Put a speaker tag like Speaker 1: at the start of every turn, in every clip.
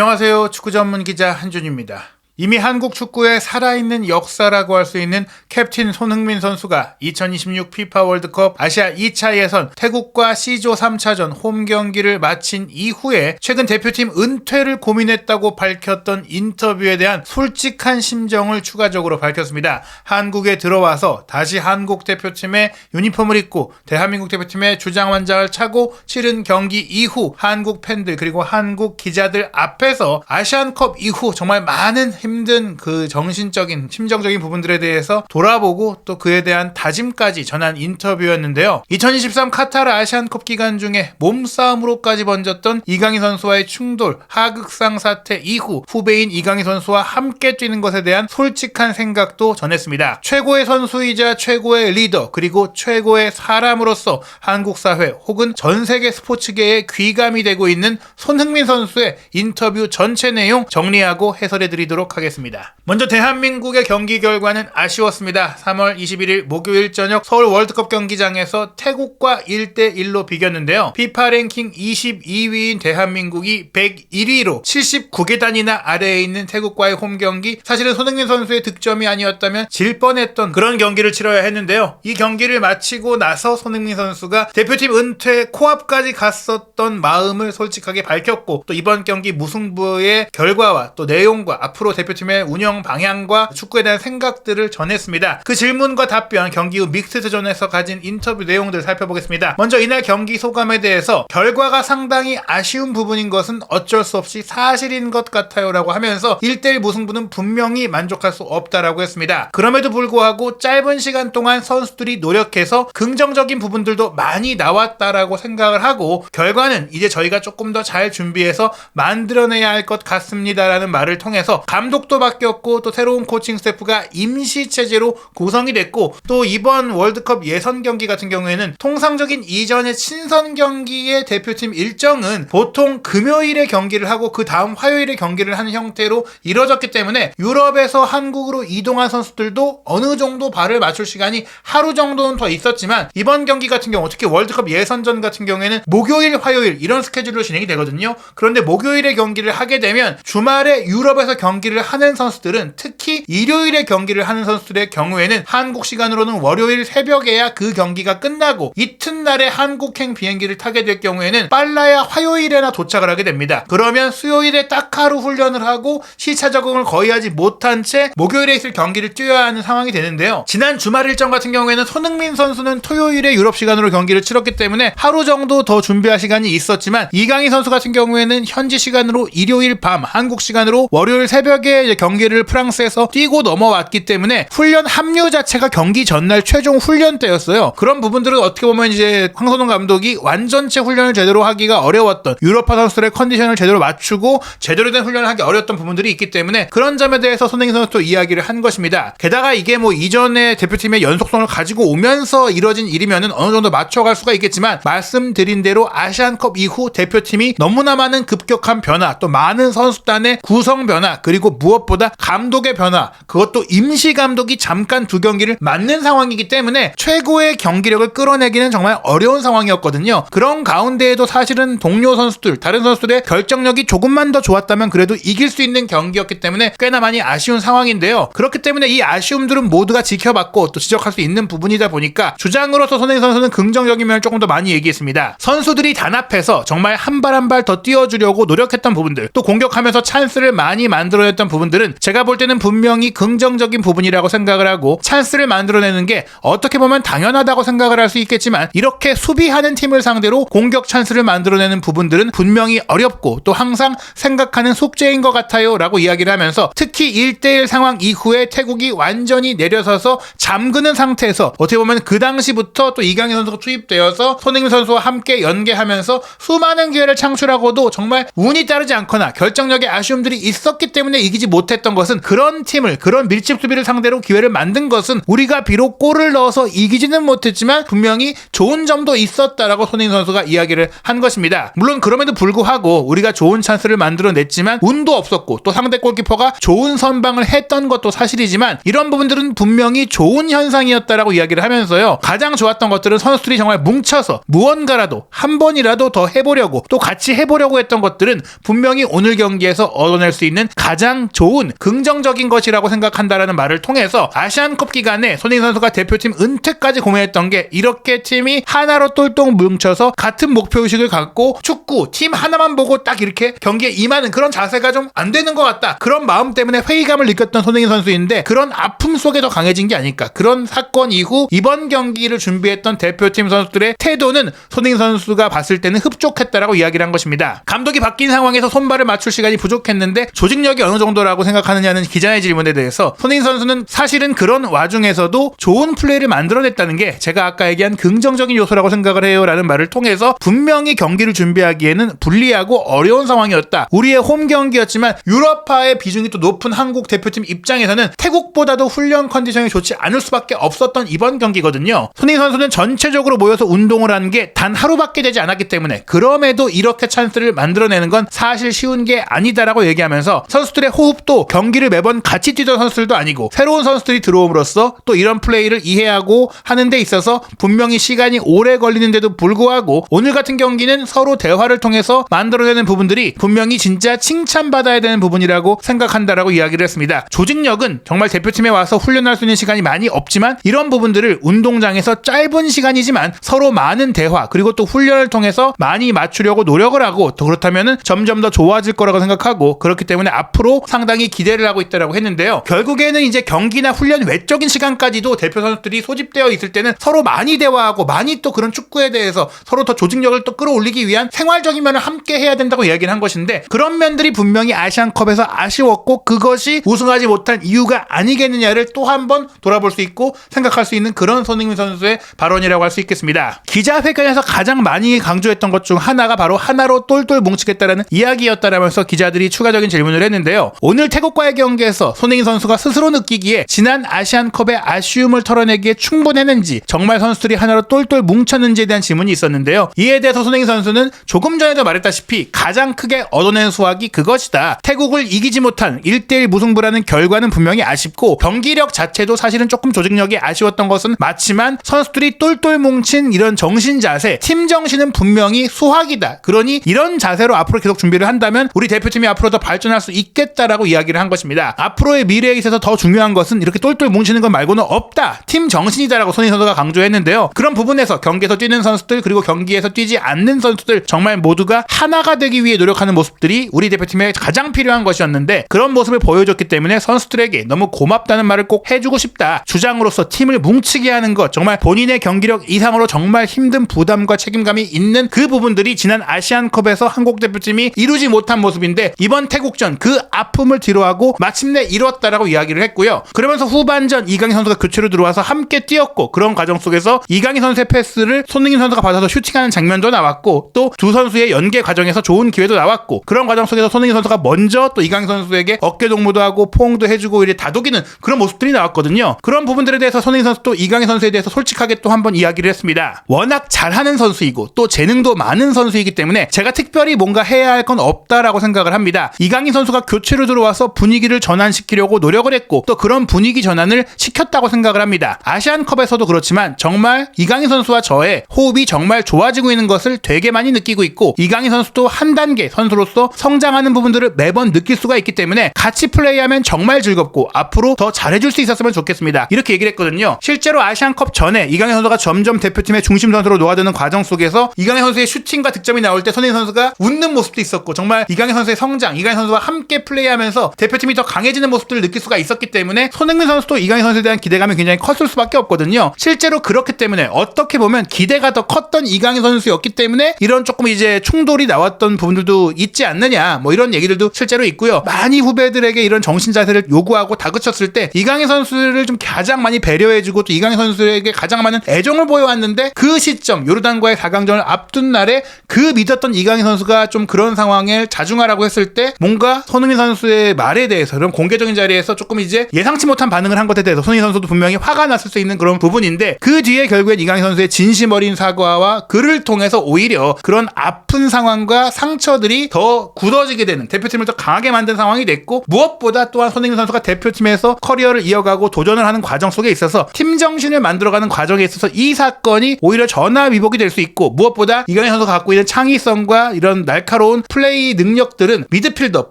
Speaker 1: 안녕하세요. 축구 전문 기자 한준입니다. 이미 한국 축구의 살아있는 역사라고 할 수 있는 캡틴 손흥민 선수가 2026 피파 월드컵 아시아 2차 예선 태국과 C조 3차전 홈 경기를 마친 이후에 최근 대표팀 은퇴를 고민했다고 밝혔던 인터뷰에 대한 솔직한 심정을 추가적으로 밝혔습니다. 한국에 들어와서 다시 한국 대표팀의 유니폼을 입고 대한민국 대표팀의 주장완장을 차고 치른 경기 이후 한국 팬들 그리고 한국 기자들 앞에서 아시안컵 이후 정말 많은 힘든 그 정신적인 심정적인 부분들에 대해서 돌아보고 또 그에 대한 다짐까지 전한 인터뷰였는데요. 2023 카타르 아시안컵 기간 중에 몸싸움으로까지 번졌던 이강인 선수와의 충돌, 하극상 사태 이후 후배인 이강인 선수와 함께 뛰는 것에 대한 솔직한 생각도 전했습니다. 최고의 선수이자 최고의 리더 그리고 최고의 사람으로서 한국 사회 혹은 전 세계 스포츠계의 귀감이 되고 있는 손흥민 선수의 인터뷰 전체 내용 정리하고 해설해드리도록 하겠습니다. 먼저 대한민국의 경기 결과는 아쉬웠습니다. 3월 21일 목요일 저녁 서울 월드컵 경기장에서 태국과 1대1로 비겼는데요. 피파 랭킹 22위인 대한민국이 101위로 79계단이나 아래에 있는 태국과의 홈 경기, 사실은 손흥민 선수의 득점이 아니었다면 질 뻔했던 그런 경기를 치러야 했는데요. 이 경기를 마치고 나서 손흥민 선수가 대표팀 은퇴 코앞까지 갔었던 마음을 솔직하게 밝혔고, 또 이번 경기 무승부의 결과와 또 내용과 앞으로 대표팀의 운영 방향과 축구에 대한 생각들을 전했습니다. 그 질문과 답변, 경기 후 믹스드존에서 가진 인터뷰 내용들 살펴보겠습니다. 먼저 이날 경기 소감에 대해서 결과가 상당히 아쉬운 부분인 것은 어쩔 수 없이 사실인 것 같아요 라고 하면서 1대1 무승부는 분명히 만족할 수 없다라고 했습니다. 그럼에도 불구하고 짧은 시간 동안 선수들이 노력해서 긍정적인 부분들도 많이 나왔다라고 생각을 하고, 결과는 이제 저희가 조금 더 잘 준비해서 만들어내야 할 것 같습니다라는 말을 통해서 감독도 바뀌었고 또 새로운 코칭 스태프가 임시 체제로 구성이 됐고, 또 이번 월드컵 예선 경기 같은 경우에는 통상적인 이전의 친선 경기의 대표팀 일정은 보통 금요일에 경기를 하고 그 다음 화요일에 경기를 하는 형태로 이뤄졌기 때문에 유럽에서 한국으로 이동한 선수들도 어느 정도 발을 맞출 시간이 하루 정도는 더 있었지만, 이번 경기 같은 경우 특히 월드컵 예선전 같은 경우에는 목요일, 화요일 이런 스케줄로 진행이 되거든요. 그런데 목요일에 경기를 하게 되면 주말에 유럽에서 경기를 하는 선수들은, 특히 일요일에 경기를 하는 선수들의 경우에는 한국 시간으로는 월요일 새벽에야 그 경기가 끝나고 이튿날에 한국행 비행기를 타게 될 경우에는 빨라야 화요일에나 도착을 하게 됩니다. 그러면 수요일에 딱 하루 훈련을 하고 시차 적응을 거의 하지 못한 채 목요일에 있을 경기를 뛰어야 하는 상황이 되는데요. 지난 주말 일정 같은 경우에는 손흥민 선수는 토요일에 유럽 시간으로 경기를 치렀기 때문에 하루 정도 더 준비할 시간이 있었지만, 이강인 선수 같은 경우에는 현지 시간으로 일요일 밤, 한국 시간으로 월요일 새벽에 이제 경기를 프랑스에서 뛰고 넘어왔기 때문에 훈련 합류 자체가 경기 전날 최종 훈련 때였어요. 그런 부분들은 어떻게 보면 이제 황선홍 감독이 완전체 훈련을 제대로 하기가 어려웠던, 유럽파 선수들의 컨디션을 제대로 맞추고 제대로 된 훈련을 하기 어려웠던 부분들이 있기 때문에 그런 점에 대해서 손흥민 선수도 이야기를 한 것입니다. 게다가 이게 뭐 이전에 대표팀의 연속성을 가지고 오면서 이뤄진 일이면은 어느 정도 맞춰갈 수가 있겠지만, 말씀드린 대로 아시안컵 이후 대표팀이 너무나 많은 급격한 변화, 또 많은 선수단의 구성 변화, 그리고 무엇보다 감독의 변화, 그것도 임시 감독이 잠깐 두 경기를 맡는 상황이기 때문에 최고의 경기력을 끌어내기는 정말 어려운 상황이었거든요. 그런 가운데에도 사실은 동료 선수들, 다른 선수들의 결정력이 조금만 더 좋았다면 그래도 이길 수 있는 경기였기 때문에 꽤나 많이 아쉬운 상황인데요. 그렇기 때문에 이 아쉬움들은 모두가 지켜봤고 또 지적할 수 있는 부분이다 보니까 주장으로서 손흥민 선수는 긍정적인 면을 조금 더 많이 얘기했습니다. 선수들이 단합해서 정말 한 발 한 발 더 띄워주려고 노력했던 부분들, 또 공격하면서 찬스를 많이 만들어냈던 부분들은 제가 볼 때는 분명히 긍정적인 부분이라고 생각을 하고, 찬스를 만들어내는 게 어떻게 보면 당연하다고 생각을 할 수 있겠지만, 이렇게 수비하는 팀을 상대로 공격 찬스를 만들어내는 부분들은 분명히 어렵고 또 항상 생각하는 숙제인 것 같아요 라고 이야기를 하면서, 특히 1대1 상황 이후에 태국이 완전히 내려서서 잠그는 상태에서 어떻게 보면 그 당시부터 또 이강인 선수가 투입되어서 손흥민 선수와 함께 연계하면서 수많은 기회를 창출하고도 정말 운이 따르지 않거나 결정력의 아쉬움들이 있었기 때문에 이기지 이기지 못했던 것은 그런 팀을, 그런 밀집 수비를 상대로 기회를 만든 것은 우리가 비록 골을 넣어서 이기지는 못했지만 분명히 좋은 점도 있었다라고 손흥민 선수가 이야기를 한 것입니다. 물론 그럼에도 불구하고 우리가 좋은 찬스를 만들어냈지만 운도 없었고 또 상대 골키퍼가 좋은 선방을 했던 것도 사실이지만 이런 부분들은 분명히 좋은 현상이었다라고 이야기를 하면서요. 가장 좋았던 것들은 선수들이 정말 뭉쳐서 무언가라도 한 번이라도 더 해보려고 또 같이 해보려고 했던 것들은 분명히 오늘 경기에서 얻어낼 수 있는 가장 좋은 긍정적인 것이라고 생각한다라는 말을 통해서 아시안컵 기간에 손흥민 선수가 대표팀 은퇴까지 고민했던 게 이렇게 팀이 하나로 똘똘 뭉쳐서 같은 목표의식을 갖고 축구 팀 하나만 보고 딱 이렇게 경기에 임하는 그런 자세가 좀 안 되는 것 같다. 그런 마음 때문에 회의감을 느꼈던 손흥민 선수인데 그런 아픔 속에 더 강해진 게 아닐까. 그런 사건 이후 이번 경기를 준비했던 대표팀 선수들의 태도는 손흥민 선수가 봤을 때는 흡족했다라고 이야기를 한 것입니다. 감독이 바뀐 상황에서 손발을 맞출 시간이 부족했는데 조직력이 어느 정도라고 생각하느냐는 기자의 질문에 대해서 손흥민 선수는 사실은 그런 와중에서도 좋은 플레이를 만들어냈다는 게 제가 아까 얘기한 긍정적인 요소라고 생각을 해요 라는 말을 통해서 분명히 경기를 준비하기에는 불리하고 어려운 상황이었다. 우리의 홈 경기였지만 유럽파의 비중이 또 높은 한국 대표팀 입장에서는 태국보다도 훈련 컨디션이 좋지 않을 수밖에 없었던 이번 경기거든요. 손흥민 선수는 전체적으로 모여서 운동을 한 게 단 하루밖에 되지 않았기 때문에 그럼에도 이렇게 찬스를 만들어내는 건 사실 쉬운 게 아니다라고 얘기하면서 선수들의 호흡도 경기를 매번 같이 뛰던 선수들도 아니고 새로운 선수들이 들어옴으로써 또 이런 플레이를 이해하고 하는 데 있어서 분명히 시간이 오래 걸리는데도 불구하고 오늘 같은 경기는 서로 대화를 통해서 만들어내는 부분들이 분명히 진짜 칭찬받아야 되는 부분이라고 생각한다라고 이야기를 했습니다. 조직력은 정말 대표팀에 와서 훈련할 수 있는 시간이 많이 없지만 이런 부분들을 운동장에서 짧은 시간이지만 서로 많은 대화 그리고 또 훈련을 통해서 많이 맞추려고 노력을 하고 또 그렇다면은 점점 더 좋아질 거라고 생각하고 그렇기 때문에 앞으로 상당히 기대를 하고 있다라고 했는데요. 결국에는 이제 경기나 훈련 외적인 시간까지도 대표 선수들이 소집되어 있을 때는 서로 많이 대화하고 많이 또 그런 축구에 대해서 서로 더 조직력을 또 끌어올리기 위한 생활적인 면을 함께 해야 된다고 이야기를 한 것인데 그런 면들이 분명히 아시안컵에서 아쉬웠고 그것이 우승하지 못한 이유가 아니겠느냐를 또 한 번 돌아볼 수 있고 생각할 수 있는 그런 손흥민 선수의 발언이라고 할 수 있겠습니다. 기자회견에서 가장 많이 강조했던 것 중 하나가 바로 하나로 똘똘 뭉치겠다라는 이야기였다라면서 기자들이 추가적인 질문을 했는데요. 오늘 태국과의 경기에서 손흥민 선수가 스스로 느끼기에 지난 아시안컵의 아쉬움을 털어내기에 충분했는지 정말 선수들이 하나로 똘똘 뭉쳤는지에 대한 질문이 있었는데요. 이에 대해서 손흥민 선수는 조금 전에도 말했다시피 가장 크게 얻어낸 수확이 그것이다. 태국을 이기지 못한 1대1 무승부라는 결과는 분명히 아쉽고 경기력 자체도 사실은 조금 조직력이 아쉬웠던 것은 맞지만 선수들이 똘똘 뭉친 이런 정신 자세, 팀 정신은 분명히 수확이다. 그러니 이런 자세로 앞으로 계속 준비를 한다면 우리 대표팀이 앞으로 더 발전할 수 있겠다라고 이야기를 한 것입니다. 앞으로의 미래에 있어서 더 중요한 것은 이렇게 똘똘 뭉치는 것 말고는 없다. 팀 정신이다라고 손흥민 선수가 강조했는데요. 그런 부분에서 경기에서 뛰는 선수들 그리고 경기에서 뛰지 않는 선수들 정말 모두가 하나가 되기 위해 노력하는 모습들이 우리 대표팀에 가장 필요한 것이었는데 그런 모습을 보여줬기 때문에 선수들에게 너무 고맙다는 말을 꼭 해주고 싶다. 주장으로서 팀을 뭉치게 하는 것 정말 본인의 경기력 이상으로 정말 힘든 부담과 책임감이 있는 그 부분들이 지난 아시안컵에서 한국 대표팀이 이루지 못한 모습인데 이번 태국전 그 아픔을 뒤로하고 마침내 이뤘다라고 이야기를 했고요. 그러면서 후반전 이강인 선수가 교체로 들어와서 함께 뛰었고 그런 과정 속에서 이강인 선수의 패스를 손흥민 선수가 받아서 슈팅하는 장면도 나왔고 또 두 선수의 연계 과정에서 좋은 기회도 나왔고 그런 과정 속에서 손흥민 선수가 먼저 또 이강인 선수에게 어깨 동무도 하고 포옹도 해주고 이제 다독이는 그런 모습들이 나왔거든요. 그런 부분들에 대해서 손흥민 선수 또 이강인 선수에 대해서 솔직하게 또 한번 이야기를 했습니다. 워낙 잘하는 선수이고 또 재능도 많은 선수이기 때문에 제가 특별히 뭔가 해야 할 건 없다라고 생각을 합니다. 이강인 선수가 교체로 들어와서 분위기를 전환시키려고 노력을 했고 또 그런 분위기 전환을 시켰다고 생각을 합니다. 아시안컵에서도 그렇지만 정말 이강인 선수와 저의 호흡이 정말 좋아지고 있는 것을 되게 많이 느끼고 있고 이강인 선수도 한 단계 선수로서 성장하는 부분들을 매번 느낄 수가 있기 때문에 같이 플레이하면 정말 즐겁고 앞으로 더 잘해줄 수 있었으면 좋겠습니다. 이렇게 얘기를 했거든요. 실제로 아시안컵 전에 이강인 선수가 점점 대표팀의 중심 선수로 놓아드는 과정 속에서 이강인 선수의 슈팅과 득점이 나올 때 손흥민 선수가 웃는 모습도 있었고 정말 이강인 선수의 성장, 이강인 선수와 함께 플레이하면서 대표팀이 더 강해지는 모습들을 느낄 수가 있었기 때문에 손흥민 선수도 이강인 선수에 대한 기대감이 굉장히 컸을 수밖에 없거든요. 실제로 그렇기 때문에 어떻게 보면 기대가 더 컸던 이강인 선수였기 때문에 이런 조금 이제 충돌이 나왔던 부분들도 있지 않느냐 뭐 이런 얘기들도 실제로 있고요. 많이 후배들에게 이런 정신 자세를 요구하고 다그쳤을 때 이강인 선수를 좀 가장 많이 배려해주고 또 이강인 선수에게 가장 많은 애정을 보여왔는데 그 시점 요르단과의 4강전을 앞둔 날에 그 믿었던 이강인 선수가 좀 그런 상황에 자중하라고 했을 때 뭔가 손흥민 선수의 선수의 말에 대해서 그런 공개적인 자리에서 조금 이제 예상치 못한 반응을 한 것에 대해서 손흥민 선수도 분명히 화가 났을 수 있는 그런 부분인데 그 뒤에 결국엔 이강인 선수의 진심 어린 사과와 그를 통해서 오히려 그런 아픈 상황과 상처들이 더 굳어지게 되는 대표팀을 더 강하게 만든 상황이 됐고 무엇보다 또한 손흥민 선수가 대표팀에서 커리어를 이어가고 도전을 하는 과정 속에 있어서 팀 정신을 만들어가는 과정에 있어서 이 사건이 오히려 전화위복이 될 수 있고 무엇보다 이강인 선수가 갖고 있는 창의성과 이런 날카로운 플레이 능력들은 미드필더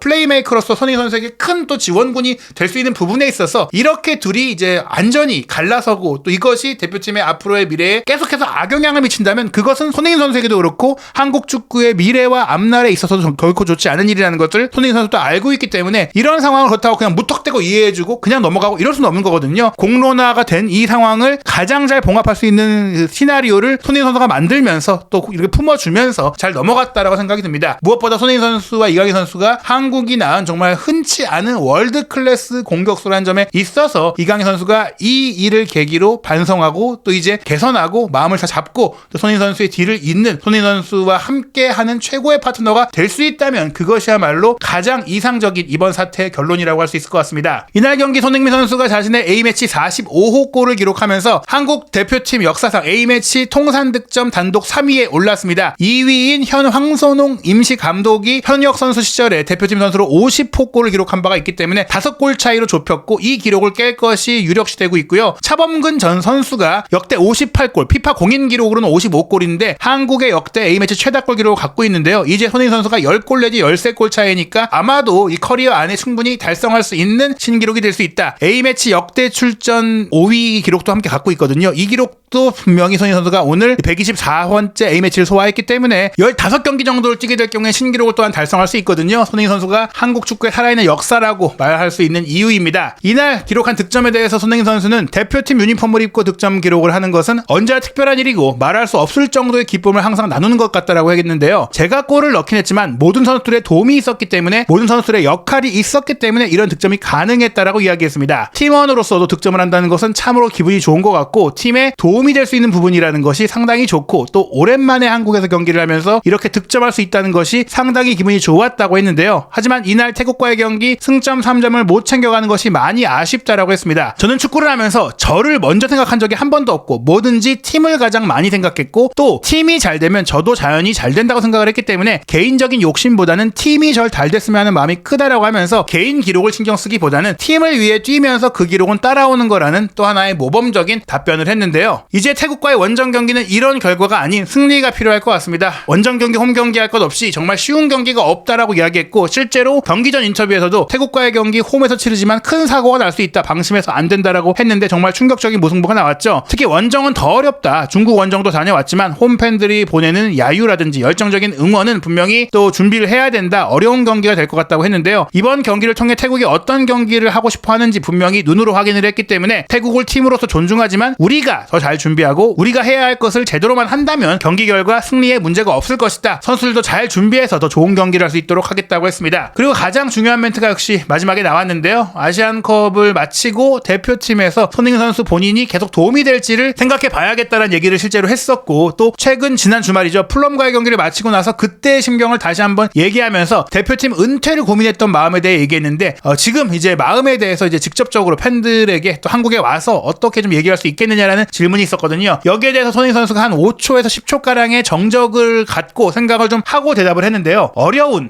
Speaker 1: 플레이메이커로서 손흥민 선수에게 큰 또 지원군이 될 수 있는 부분에 있어서 이렇게 둘이 이제 안전히 갈라서고 또 이것이 대표팀의 앞으로의 미래에 계속해서 악영향을 미친다면 그것은 손흥민 선수에게도 그렇고 한국 축구의 미래와 앞날에 있어서도 결코 좋지 않은 일이라는 것을 손흥민 선수도 알고 있기 때문에 이런 상황을 그렇다고 그냥 무턱대고 이해해주고 그냥 넘어가고 이럴 수는 없는 거거든요. 공론화가 된 이 상황을 가장 잘 봉합할 수 있는 그 시나리오를 손흥민 선수가 만들면서 또 이렇게 품어주면서 잘 넘어갔다라고 생각이 듭니다. 무엇보다 손흥민 선수와 이강인 선수가 한국이 낳은 정말 흔치 않은 월드 클래스 공격수라는 점에 있어서 이강인 선수가 이 일을 계기로 반성하고 또 이제 개선하고 마음을 다 잡고 또 손흥민 선수의 뒤를 잇는 손흥민 선수와 함께하는 최고의 파트너가 될 수 있다면 그것이야말로 가장 이상적인 이번 사태의 결론이라고 할 수 있을 것 같습니다. 이날 경기 손흥민 선수가 자신의 A매치 45호 골을 기록하면서 한국 대표팀 역사상 A매치 통산 득점 단독 3위에 올랐습니다. 2위인 현 황선홍 임시 감독이 현역 선수 시절에 대표팀 선수로 50호 골을 기록한 바가 있기 때문에 5골 차이로 좁혔고 이 기록을 깰 것이 유력시되고 있고요. 차범근 전 선수가 역대 58골, 피파 공인 기록으로는 55골인데 한국의 역대 A매치 최다골 기록을 갖고 있는데요. 이제 손흥민 선수가 10골 내지 13골 차이니까 아마도 이 커리어 안에 충분히 달성할 수 있는 신기록이 될 수 있다. A매치 역대 출전 5위 기록도 함께 갖고 있거든요. 이 기록도 분명히 손흥민 선수가 오늘 124번째 A매치를 소화했기 때문에 15경기 정도를 뛰게 될 경우에 신기록을 또한 달성할 수 있거든요. 손흥민 선수가 한국 축구의 살아있는 역사라고 말할 수 있는 이유입니다. 이날 기록한 득점에 대해서 손흥민 선수는 대표팀 유니폼을 입고 득점 기록을 하는 것은 언제나 특별한 일이고 말할 수 없을 정도의 기쁨을 항상 나누는 것 같다라고 하겠는데요. 제가 골을 넣긴 했지만 모든 선수들의 도움이 있었기 때문에 모든 선수들의 역할이 있었기 때문에 이런 득점이 가능했다라고 이야기했습니다. 팀원으로서도 득점을 한다는 것은 참으로 기분이 좋은 것 같고 팀에 도움이 될 수 있는 부분이라는 것이 상당히 좋고 또 오랜만에 한국에서 경기를 하면서 이렇게 득점할 수 있다는 것이 상당히 기분이 좋았다고 했는데요. 하지만 이날 태국과의 경기 승점 3점을 못 챙겨가는 것이 많이 아쉽다라고 했습니다. 저는 축구를 하면서 저를 먼저 생각한 적이 한 번도 없고 뭐든지 팀을 가장 많이 생각했고 또 팀이 잘 되면 저도 자연히 잘 된다고 생각을 했기 때문에 개인적인 욕심보다는 팀이 잘 됐으면 하는 마음이 크다라고 하면서 개인 기록을 신경 쓰기보다는 팀을 위해 뛰면서 그 기록은 따라오는 거라는 또 하나의 모범적인 답변을 했는데요. 이제 태국과의 원정 경기는 이런 결과가 아닌 승리가 필요할 것 같습니다. 원정 경기 홈 경기 할 것 없이 정말 쉬운 경기가 없다라고 이야기했고 실제로 경기 전 인터뷰에서도 태국과의 경기 홈에서 치르지만 큰 사고가 날 수 있다. 방심해서 안 된다라고 했는데 정말 충격적인 무승부가 나왔죠. 특히 원정은 더 어렵다. 중국 원정도 다녀왔지만 홈팬들이 보내는 야유라든지 열정적인 응원은 분명히 또 준비를 해야 된다. 어려운 경기가 될 것 같다고 했는데요. 이번 경기를 통해 태국이 어떤 경기를 하고 싶어 하는지 분명히 눈으로 확인을 했기 때문에 태국을 팀으로서 존중하지만 우리가 더 잘 준비하고 우리가 해야 할 것을 제대로만 한다면 경기 결과 승리에 문제가 없을 것이다. 선수들도 잘 준비해서 더 좋은 경기를 할 수 있도록 하겠다고 했습니다. 그리고 가장 중요한 멘트가 역시 마지막에 나왔는데요. 아시안컵을 마치고 대표팀에서 손흥민 선수 본인이 계속 도움이 될지를 생각해 봐야겠다는 얘기를 실제로 했었고 또 최근 지난 주말이죠. 풀럼과의 경기를 마치고 나서 그때의 심경을 다시 한번 얘기하면서 대표팀 은퇴를 고민했던 마음에 대해 얘기했는데 지금 이제 마음에 대해서 이제 직접적으로 팬들에게 또 한국에 와서 어떻게 좀 얘기할 수 있겠느냐라는 질문이 있었거든요. 여기에 대해서 손흥민 선수가 한 5초에서 10초가량의 정적을 갖고 생각을 좀 하고 대답을 했는데요.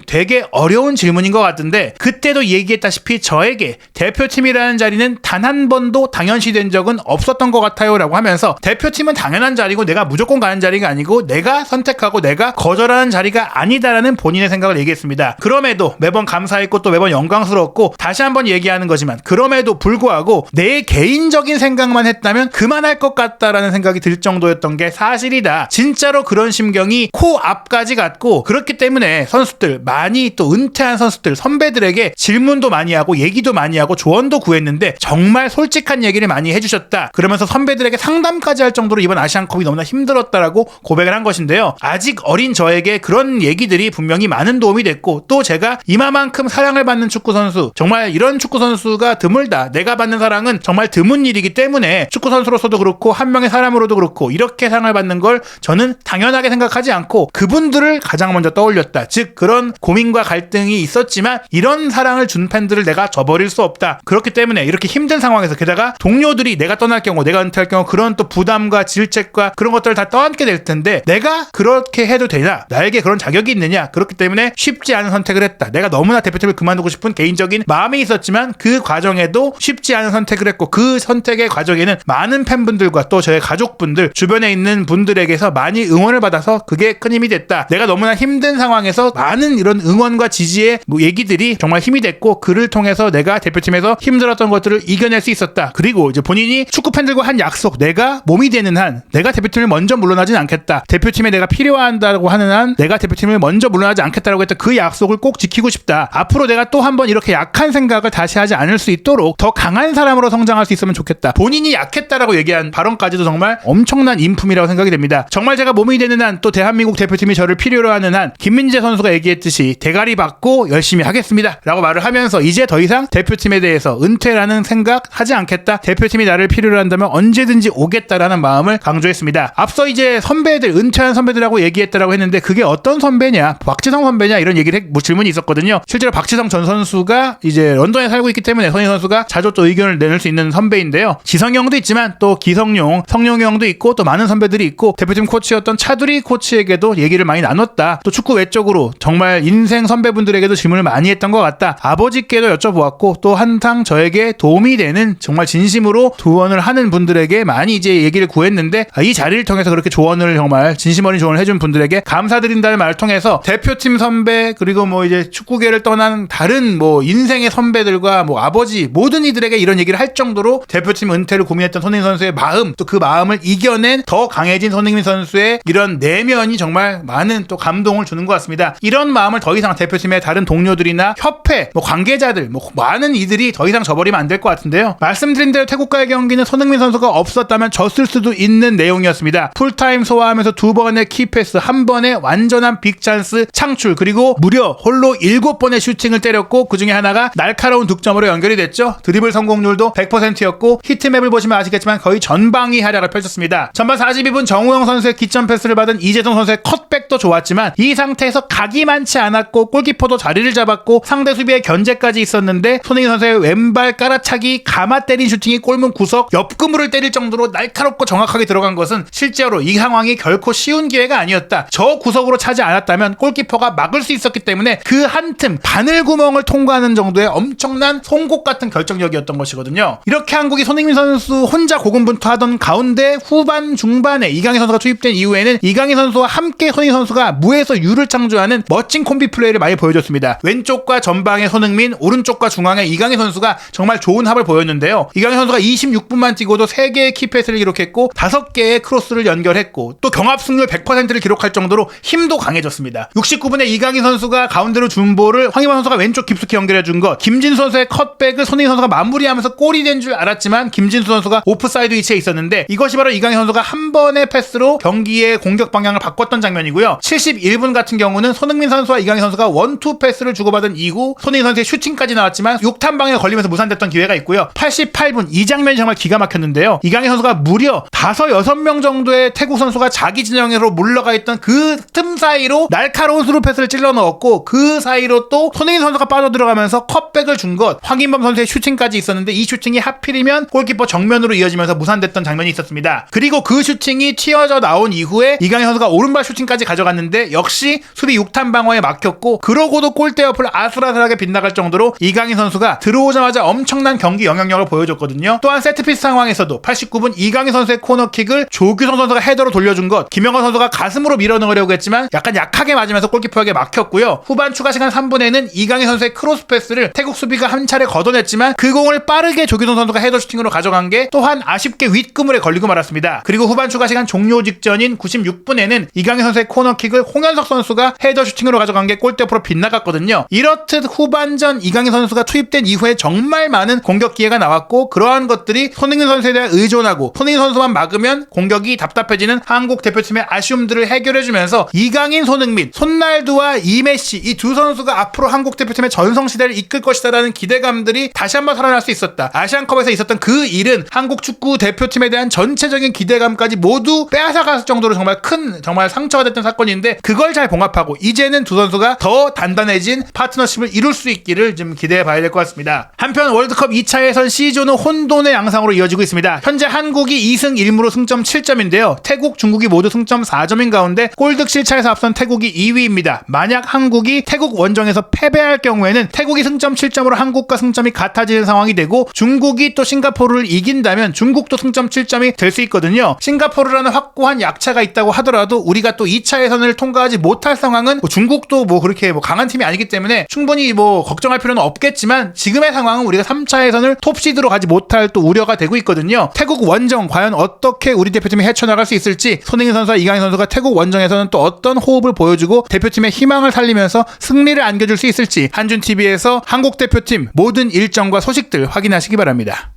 Speaker 1: 되게 어려운 질문인 것 같은데 그때도 얘기했다시피 저에게 대표팀이라는 자리는 단 한 번도 당연시된 적은 없었던 것 같아요 라고 하면서 대표팀은 당연한 자리고 내가 무조건 가는 자리가 아니고 내가 선택하고 내가 거절하는 자리가 아니다라는 본인의 생각을 얘기했습니다. 그럼에도 매번 감사했고 또 매번 영광스러웠고 다시 한번 얘기하는 거지만 그럼에도 불구하고 내 개인적인 생각만 했다면 그만할 것 같다라는 생각이 들 정도였던 게 사실이다. 진짜로 그런 심경이 코앞까지 갔고 그렇기 때문에 선수들 많이 또 은퇴한 선수들 선배들에게 질문도 많이 하고 얘기도 많이 하고 조언도 구했는데 정말 솔직한 얘기를 많이 해주셨다. 그러면서 선배들에게 상담까지 할 정도로 이번 아시안컵이 너무나 힘들었다라고 고백을 한 것인데요. 아직 어린 저에게 그런 얘기들이 분명히 많은 도움이 됐고 또 제가 이마만큼 사랑을 받는 축구선수 정말 이런 축구선수가 드물다. 내가 받는 사랑은 정말 드문 일이기 때문에 축구선수로서도 그렇고 한 명의 사람으로도 그렇고 이렇게 사랑을 받는 걸 저는 당연하게 생각하지 않고 그분들을 가장 먼저 떠올렸다. 즉 그런 고민과 갈등이 있었지만 이런 사랑을 준 팬들을 내가 저버릴 수 없다. 그렇기 때문에 이렇게 힘든 상황에서 게다가 동료들이 내가 떠날 경우 내가 은퇴할 경우 그런 또 부담과 질책과 그런 것들을 다 떠안게 될 텐데 내가 그렇게 해도 되냐? 나에게 그런 자격이 있느냐? 그렇기 때문에 쉽지 않은 선택을 했다. 내가 너무나 대표팀을 그만두고 싶은 개인적인 마음이 있었지만 그 과정에도 쉽지 않은 선택을 했고 그 선택의 과정에는 많은 팬분들과 또 저의 가족분들 주변에 있는 분들에게서 많이 응원을 받아서 그게 큰 힘이 됐다. 내가 너무나 힘든 상황에서 많은 이런 응원과 지지의 얘기들이 정말 힘이 됐고 그를 통해서 내가 대표팀에서 힘들었던 것들을 이겨낼 수 있었다. 그리고 이제 본인이 축구 팬들과 한 약속, 내가 몸이 되는 한 내가 대표팀을 먼저 물러나진 않겠다. 대표팀에 내가 필요한다고 하는 한 내가 대표팀을 먼저 물러나지 않겠다라고 했던 그 약속을 꼭 지키고 싶다. 앞으로 내가 또 한 번 이렇게 약한 생각을 다시 하지 않을 수 있도록 더 강한 사람으로 성장할 수 있으면 좋겠다. 본인이 약했다라고 얘기한 발언까지도 정말 엄청난 인품이라고 생각이 됩니다. 정말 제가 몸이 되는 한 또 대한민국 대표팀이 저를 필요로 하는 한 김민재 선수가 얘기했듯이 대가리 받고 열심히 하겠습니다 라고 말을 하면서 이제 더 이상 대표팀에 대해서 은퇴라는 생각 하지 않겠다. 대표팀이 나를 필요로 한다면 언제든지 오겠다라는 마음을 강조했습니다. 앞서 이제 선배들 은퇴한 선배들하고 얘기했다라고 했는데 그게 어떤 선배냐, 박지성 선배냐 이런 얘기를 질문이 있었거든요. 실제로 박지성 전 선수가 이제 런던에 살고 있기 때문에 손흥민 선수가 자주 또 의견을 내놓을 수 있는 선배인데요. 지성이 형도 있지만 또 기성용, 성룡이 형도 있고 또 많은 선배들이 있고 대표팀 코치였던 차두리 코치에게도 얘기를 많이 나눴다. 또 축구 외적으로 정말 인생 선배분들에게도 질문을 많이 했던 것 같다. 아버지께도 여쭤보았고 또 항상 저에게 도움이 되는 정말 진심으로 조언을 하는 분들에게 많이 이제 얘기를 구했는데 이 자리를 통해서 그렇게 조언을 정말 진심 어린 조언을 해준 분들에게 감사드린다는 말을 통해서 대표팀 선배 그리고 뭐 이제 축구계를 떠난 다른 뭐 인생의 선배들과 뭐 아버지 모든 이들에게 이런 얘기를 할 정도로 대표팀 은퇴를 고민했던 손흥민 선수의 마음 또 그 마음을 이겨낸 더 강해진 손흥민 선수의 이런 내면이 정말 많은 또 감동을 주는 것 같습니다. 이런 마음을 더 이상 대표팀의 다른 동료들이나 협회 뭐 관계자들 뭐 많은 이들이 더 이상 저버리면 안 될 것 같은데요. 말씀드린 대로 태국과의 경기는 손흥민 선수가 없었다면 졌을 수도 있는 내용이었습니다. 풀타임 소화하면서 2번의 키패스, 1번의 완전한 빅찬스 창출 그리고 무려 홀로 7번의 슈팅을 때렸고 그중에 하나가 날카로운 득점으로 연결이 됐죠. 드리블 성공률도 100%였고 히트맵을 보시면 아시겠지만 거의 전방위 활약을 펼쳤습니다. 전반 42분 정우영 선수의 기점 패스를 받은 이재성 선수의 컷백도 좋았지만 이 상태에서 각이 많지 않았고 골키퍼도 자리를 잡았고 상대 수비의 견제까지 있었는데 손흥민 선수의 왼발 깔아차기 감아 때린 슈팅이 골문 구석 옆그물을 때릴 정도로 날카롭고 정확하게 들어간 것은 실제로 이 상황이 결코 쉬운 기회가 아니었다. 저 구석으로 차지 않았다면 골키퍼가 막을 수 있었기 때문에 그 한 틈 바늘구멍을 통과하는 정도의 엄청난 송곳 같은 결정력이었던 것이거든요. 이렇게 한국이 손흥민 선수 혼자 고군분투하던 가운데 후반 중반에 이강인 선수가 투입된 이후에는 이강인 선수와 함께 손흥민 선수가 무에서 유를 창조하는 멋진 콤비 플레이를 많이 보여줬습니다. 왼쪽과 전방의 손흥민, 오른쪽과 중앙의 이강인 선수가 정말 좋은 합을 보였는데요. 이강인 선수가 26분만 뛰고도 3개의 키패스를 기록했고 5개의 크로스를 연결했고 또 경합 승률 100%를 기록할 정도로 힘도 강해졌습니다. 69분에 이강인 선수가 가운데로 준 볼을 황희찬 선수가 왼쪽 깊숙이 연결해준 것, 김진수 선수의 컷백을 손흥민 선수가 마무리하면서 골이 된 줄 알았지만 김진수 선수가 오프사이드 위치에 있었는데 이것이 바로 이강인 선수가 한 번의 패스로 경기의 공격 방향을 바꿨던 장면이고요. 71분 같은 경우는 손흥민 선수와 이강인 선수가 원투 패스를 주고받은 이후 손흥민 선수의 슈팅까지 나왔지만 6탄방에 걸리면서 무산됐던 기회가 있고요. 88분 이 장면이 정말 기가 막혔는데요. 이강인 선수가 무려 5-6명 정도의 태국 선수가 자기 진영으로 물러가 있던 그 틈 사이로 날카로운 스루 패스를 찔러 넣었고 그 사이로 또 손흥민 선수가 빠져들어가면서 컷백을 준 것, 황인범 선수의 슈팅까지 있었는데 이 슈팅이 하필이면 골키퍼 정면으로 이어지면서 무산됐던 장면이 있었습니다. 그리고 그 슈팅이 튀어져 나온 이후에 이강인 선수가 오른발 슈팅까지 가져갔는데 역시 수비 6탄 방어에 막혔고 그러고도 골대 옆을 아슬아슬하게 빗나갈 정도로 이강인 선수가 들어오자마자 엄청난 경기 영향력을 보여줬거든요. 또한 세트피스 상황에서도 89분 이강인 선수의 코너킥을 조규성 선수가 헤더로 돌려준 것, 김영건 선수가 가슴으로 밀어넣으려고 했지만 약간 약하게 맞으면서 골키퍼에게 막혔고요. 후반 추가 시간 3분에는 이강인 선수의 크로스 패스를 태국 수비가 한 차례 걷어냈지만 그 공을 빠르게 조규성 선수가 헤더 슈팅으로 가져간 게 또한 아쉽게 윗그물에 걸리고 말았습니다. 그리고 후반 추가 시간 종료 직전인 96분에는 이강인 선수의 코너킥을 홍현석 선수가 헤더 슈팅으로 가져간 게 골대 옆으로 빗나갔거든요. 이렇듯 후반전 이강인 선수가 투입된 이후에 정말 많은 공격 기회가 나왔고 그러한 것들이 손흥민 선수에 대해 의존하고 손흥민 선수만 막으면 공격이 답답해지는 한국 대표팀의 아쉬움들을 해결해주면서 이강인, 손흥민, 손날두와 이메시 이 두 선수가 앞으로 한국 대표팀의 전성시대를 이끌 것이다라는 기대감들이 다시 한번 살아날 수 있었다. 아시안컵에서 있었던 그 일은 한국 축구 대표팀에 대한 전체적인 기대감까지 모두 빼앗아갈 정도로 정말 큰 정말 상처가 됐던 사건인데 그걸 잘 봉합하고 이제는 두 선수가 더 단단해진 파트너 파트너십을 이룰 수 있기를 좀 기대해 봐야 될 것 같습니다. 한편 월드컵 2차 예선 C조는 혼돈의 양상으로 이어지고 있습니다. 현재 한국이 2승 1무로 승점 7점인데요. 태국, 중국이 모두 승점 4점인 가운데 골득실 차에서 앞선 태국이 2위입니다. 만약 한국이 태국 원정에서 패배할 경우에는 태국이 승점 7점으로 한국과 승점이 같아지는 상황이 되고 중국이 또 싱가포르를 이긴다면 중국도 승점 7점이 될 수 있거든요. 싱가포르라는 확고한 약차가 있다고 하더라도 우리가 또 2차 예선을 통과하지 못할 상황은 중국도 그렇게 강한 팀이 아니기 때문에 충분히 걱정할 필요는 없겠지만 지금의 상황은 우리가 3차 예선을 톱시드로 가지 못할 또 우려가 되고 있거든요. 태국 원정 과연 어떻게 우리 대표팀이 헤쳐나갈 수 있을지 손흥민 선수와 이강인 선수가 태국 원정에서는 또 어떤 호흡을 보여주고 대표팀의 희망을 살리면서 승리를 안겨줄 수 있을지 한준TV에서 한국 대표팀 모든 일정과 소식들 확인하시기 바랍니다.